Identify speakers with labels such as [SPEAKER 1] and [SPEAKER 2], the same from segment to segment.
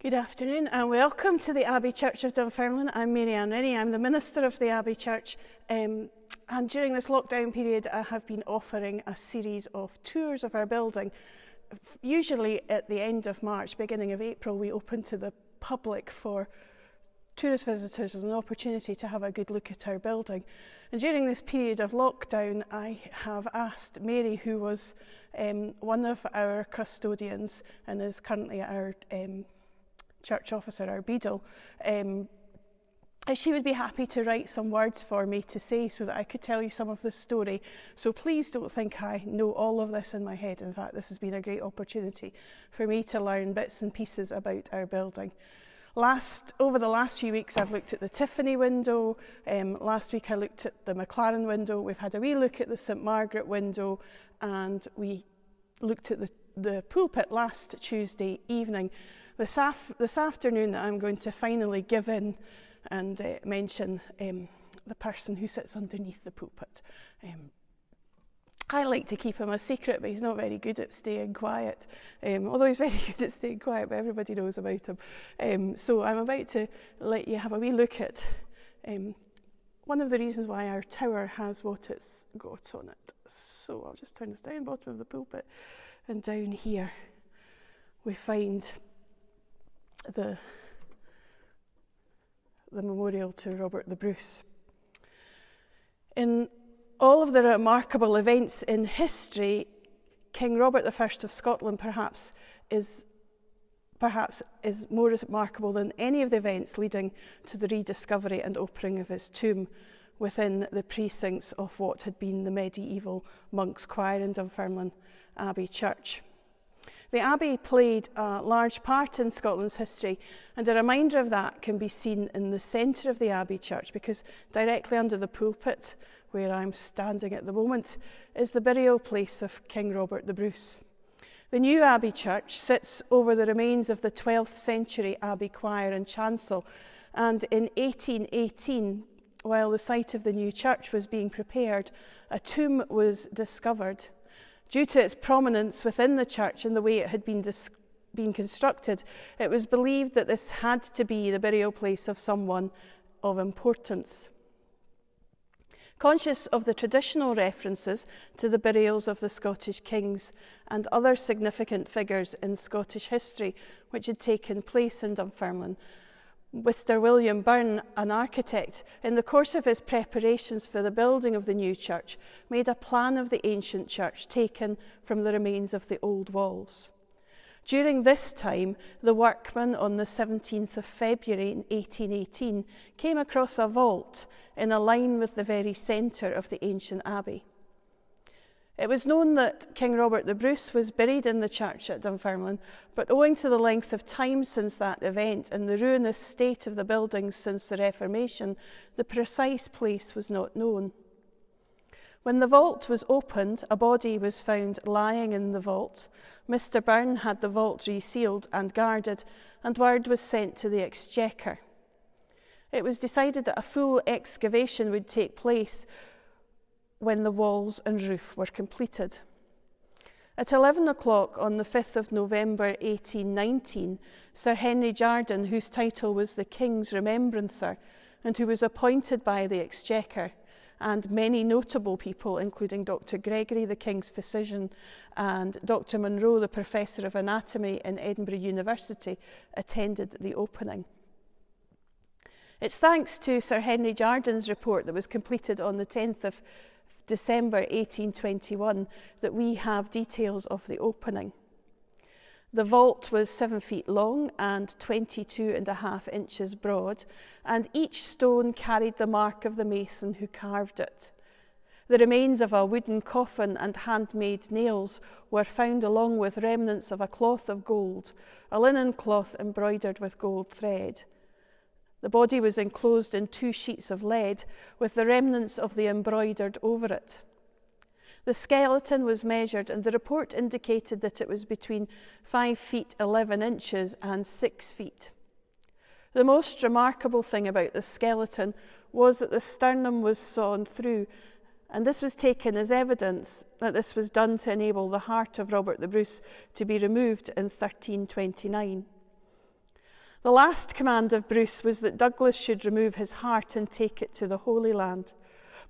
[SPEAKER 1] Good afternoon and welcome to the Abbey Church of Dunfermline. I'm Mary Ann Rennie, I'm the minister of the Abbey Church, and during this lockdown period I have been offering a series of tours of our building. Usually at the end of March, beginning of April, we open to the public for tourist visitors as an opportunity to have a good look at our building. And during this period of lockdown, I have asked Mary, who was one of our custodians and is currently our church officer, our beadle, she would be happy to write some words for me to say so that I could tell you some of the story. So please don't think I know all of this in my head. In fact, this has been a great opportunity for me to learn bits and pieces about our building. Over the last few weeks, I've looked at the Tiffany window. Last week I looked at the McLaren window. We've had a wee look at the St Margaret window, and we looked at the pulpit last Tuesday evening. This afternoon I'm going to finally give in and mention the person who sits underneath the pulpit. I like to keep him a secret, but he's not very good at staying quiet. Although he's very good at staying quiet, but everybody knows about him. So I'm about to let you have a wee look at one of the reasons why our tower has what it's got on it. So I'll just turn this down, bottom of the pulpit, and down here we find the memorial to Robert the Bruce. In all of the remarkable events in history, King Robert I of Scotland perhaps is more remarkable than any of the events leading to the rediscovery and opening of his tomb within the precincts of what had been the medieval monks' choir in Dunfermline Abbey Church. The Abbey played a large part in Scotland's history, and a reminder of that can be seen in the centre of the Abbey Church, because directly under the pulpit, where I'm standing at the moment, is the burial place of King Robert the Bruce. The new Abbey Church sits over the remains of the 12th century Abbey choir and chancel, and in 1818, while the site of the new church was being prepared, a tomb was discovered. Due to its prominence within the church and the way it had been constructed, it was believed that this had to be the burial place of someone of importance. Conscious of the traditional references to the burials of the Scottish kings and other significant figures in Scottish history which had taken place in Dunfermline, Mr. William Byrne, an architect, in the course of his preparations for the building of the new church, made a plan of the ancient church taken from the remains of the old walls. During this time, the workmen on the 17th of February in 1818 came across a vault in a line with the very centre of the ancient abbey. It was known that King Robert the Bruce was buried in the church at Dunfermline, but owing to the length of time since that event and the ruinous state of the buildings since the Reformation, the precise place was not known. When the vault was opened, a body was found lying in the vault. Mr. Byrne had the vault resealed and guarded, and word was sent to the Exchequer. It was decided that a full excavation would take place when the walls and roof were completed. At 11 o'clock on the 5th of November 1819, Sir Henry Jardine, whose title was the King's Remembrancer, and who was appointed by the Exchequer, and many notable people, including Dr. Gregory, the King's physician, and Dr. Munro, the Professor of Anatomy in Edinburgh University, attended the opening. It's thanks to Sir Henry Jardine's report that was completed on the 10th of December 1821 that we have details of the opening. The vault was 7 feet long and 22.5 inches broad, and each stone carried the mark of the mason who carved it. The remains of a wooden coffin and handmade nails were found, along with remnants of a cloth of gold, a linen cloth embroidered with gold thread. The body was enclosed in 2 sheets of lead, with the remnants of the embroidered over it. The skeleton was measured, and the report indicated that it was between 5 feet 11 inches and 6 feet. The most remarkable thing about the skeleton was that the sternum was sawn through, and this was taken as evidence that this was done to enable the heart of Robert the Bruce to be removed in 1329. The last command of Bruce was that Douglas should remove his heart and take it to the Holy Land.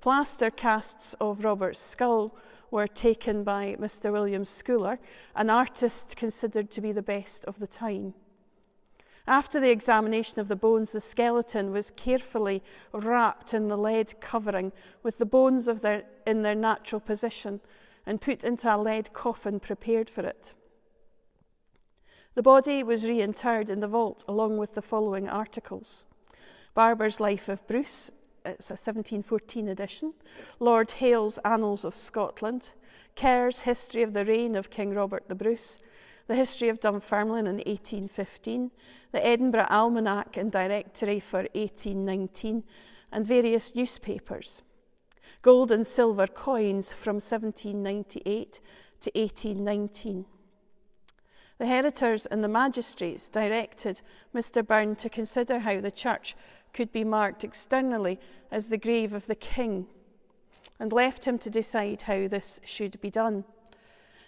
[SPEAKER 1] Plaster casts of Robert's skull were taken by Mr. William Schuyler, an artist considered to be the best of the time. After the examination of the bones, the skeleton was carefully wrapped in the lead covering with the bones in their natural position and put into a lead coffin prepared for it. The body was reinterred in the vault along with the following articles: Barber's Life of Bruce, it's a 1714 edition, Lord Hale's Annals of Scotland, Kerr's History of the Reign of King Robert the Bruce, the History of Dunfermline in 1815, the Edinburgh Almanac and Directory for 1819, and various newspapers. Gold and silver coins from 1798 to 1819. The heritors and the magistrates directed Mr. Byrne to consider how the church could be marked externally as the grave of the king, and left him to decide how this should be done.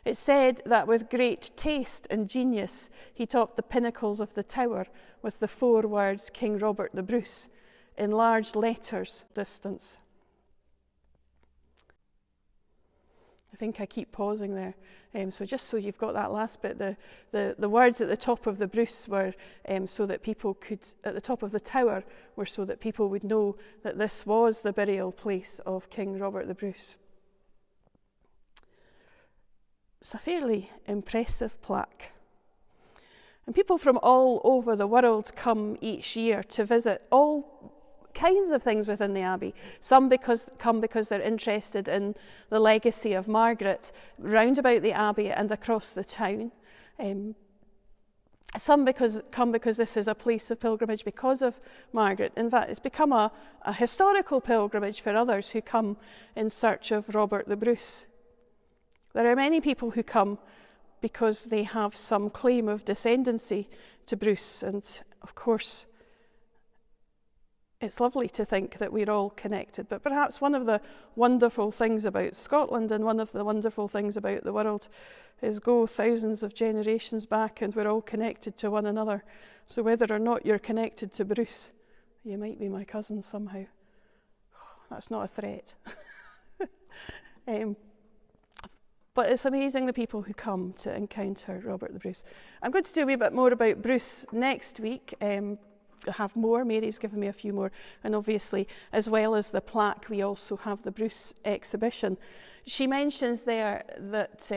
[SPEAKER 1] It said that with great taste and genius he topped the pinnacles of the tower with the 4 words King Robert the Bruce in large letters distance. I think I keep pausing there. So just so you've got that last bit, the words at the top of the Bruce were so that people could, at the top of the tower, were so that people would know that this was the burial place of King Robert the Bruce. It's a fairly impressive plaque. And people from all over the world come each year to visit all kinds of things within the Abbey. Some come because they're interested in the legacy of Margaret round about the Abbey and across the town. Some come because this is a place of pilgrimage because of Margaret. In fact, it's become a historical pilgrimage for others who come in search of Robert the Bruce. There are many people who come because they have some claim of descendancy to Bruce, and of course it's lovely to think that we're all connected. But perhaps one of the wonderful things about Scotland and one of the wonderful things about the world is go thousands of generations back and we're all connected to one another. So whether or not you're connected to Bruce, you might be my cousin somehow. That's not a threat. But it's amazing the people who come to encounter Robert the Bruce. I'm going to do a wee bit more about Bruce next week. I have more. Mary's given me a few more. And obviously, as well as the plaque, we also have the Bruce exhibition. She mentions there that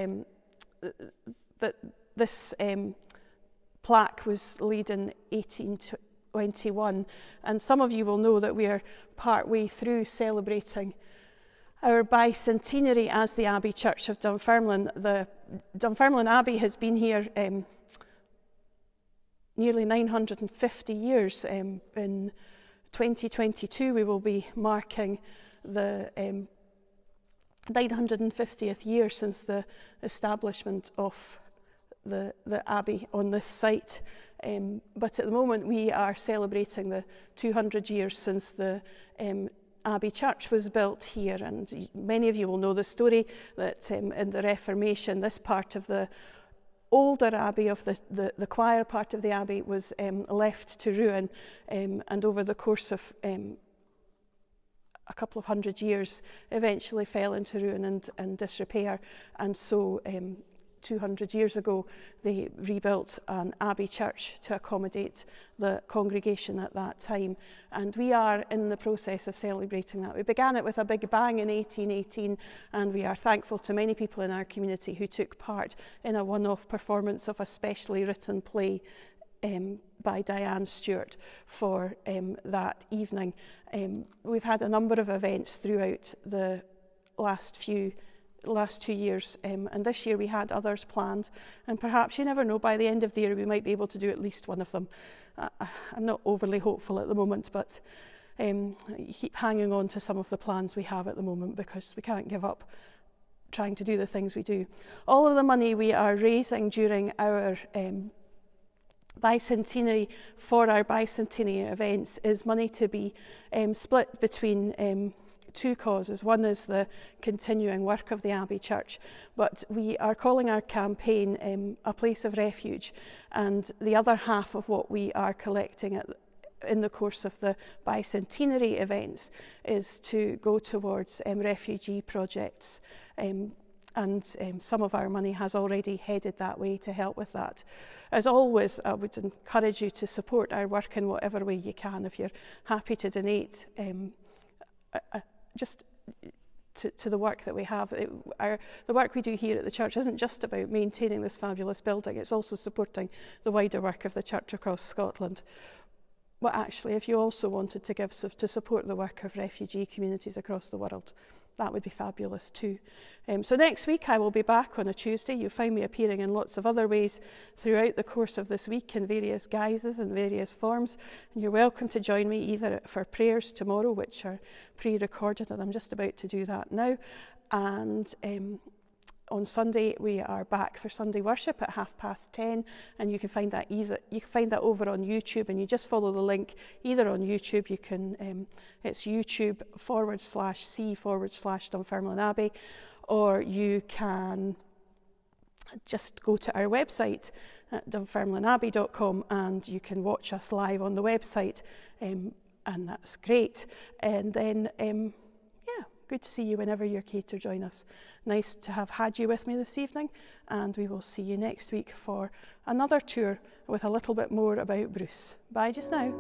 [SPEAKER 1] this plaque was laid in 1821. And some of you will know that we are part way through celebrating our bicentenary as the Abbey Church of Dunfermline. The Dunfermline Abbey has been here nearly 950 years. In 2022 we will be marking the 950th year since the establishment of the Abbey on this site. But at the moment we are celebrating the 200 years since the Abbey Church was built here, and many of you will know the story that in the Reformation this part of the older abbey of the choir part of the abbey was left to ruin, and over the course of a couple of hundred years eventually fell into ruin and disrepair, and so 200 years ago they rebuilt an abbey church to accommodate the congregation at that time, and we are in the process of celebrating that. We began it with a big bang in 1818, and we are thankful to many people in our community who took part in a one-off performance of a specially written play by Diane Stewart for that evening. We've had a number of events throughout the last 2 years, and this year we had others planned, and perhaps, you never know, by the end of the year we might be able to do at least one of them. I'm not overly hopeful at the moment, but keep hanging on to some of the plans we have at the moment, because we can't give up trying to do the things we do. All of the money we are raising during our bicentenary, for our bicentenary events, is money to be split between two causes. One is the continuing work of the Abbey Church, but we are calling our campaign A Place of Refuge, and the other half of what we are collecting in the course of the bicentenary events is to go towards refugee projects, and some of our money has already headed that way to help with that. As always, I would encourage you to support our work in whatever way you can. If you're happy to donate just to the work that we have. The work we do here at the church isn't just about maintaining this fabulous building, it's also supporting the wider work of the church across Scotland. But actually, if you also wanted to give to support the work of refugee communities across the world, that would be fabulous too. So next week I will be back on a Tuesday. You'll find me appearing in lots of other ways throughout the course of this week in various guises and various forms. And you're welcome to join me either for prayers tomorrow, which are pre-recorded, and I'm just about to do that now. And on Sunday we are back for Sunday worship at 10:30, and you can find that over on YouTube, and you just follow the link either on YouTube. You can it's YouTube/C/Dunfermline Abbey, or you can just go to our website at dunfermlineabbey.com and you can watch us live on the website, and that's great. And then good to see you whenever you're okay to join us. Nice to have had you with me this evening, and we will see you next week for another tour with a little bit more about Bruce. Bye just now.